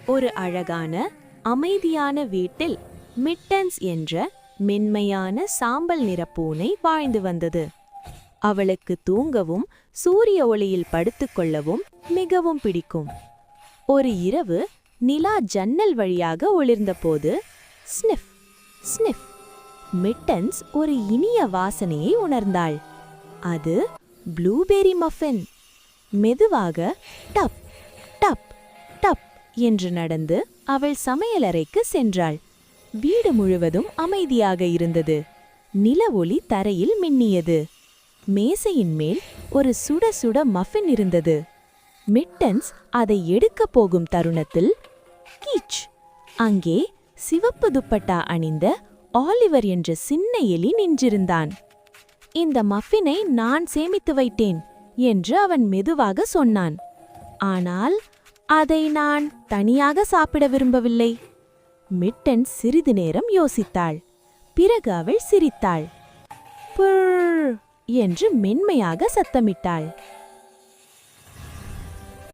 ஒரு அழகான அமைதியான வீட்டில் மிட்டன்ஸ் என்ற மென்மையான சாம்பல் நிற பூனை வாழ்ந்து வந்தது. அவளுக்கு தூங்கவும் சூரிய ஒளியில் படுத்துக்கொள்ளவும் மிகவும் பிடிக்கும். ஒரு இரவு நிலா ஜன்னல் வழியாக ஒளிர்ந்தபோது ஸ்னிஃப் ஸ்னிஃப் மிட்டன்ஸ் ஒரு இனிய வாசனையை உணர்ந்தாள். அது ப்ளூபெர்ரி மஃபின். மெதுவாக டப் டப் டப் என்று நடந்து அவள் சமையலறைக்கு சென்றாள். வீடு முழுவதும் அமைதியாக இருந்தது. நில ஒளி தரையில் மின்னியது. மேசையின் மேல் ஒரு சுட சுட மஃபின் இருந்தது. மிட்டன்ஸ் அதை எடுக்கப் போகும் தருணத்தில் கீச்! அங்கே சிவப்பு துப்பட்டா அணிந்த ஆலிவர் என்ற சின்ன எலி நின்றிருந்தான். இந்த மஃபினை நான் சேமித்து வைத்தேன் என்று அவன் மெதுவாக சொன்னான். ஆனால் அதை நான் தனியாக சாப்பிட விரும்பவில்லை. மிட்டன் சிறிது நேரம் யோசித்தாள். பிறகு அவள் சிரித்தாள். புர் என்று மென்மையாக சத்தமிட்டாள்.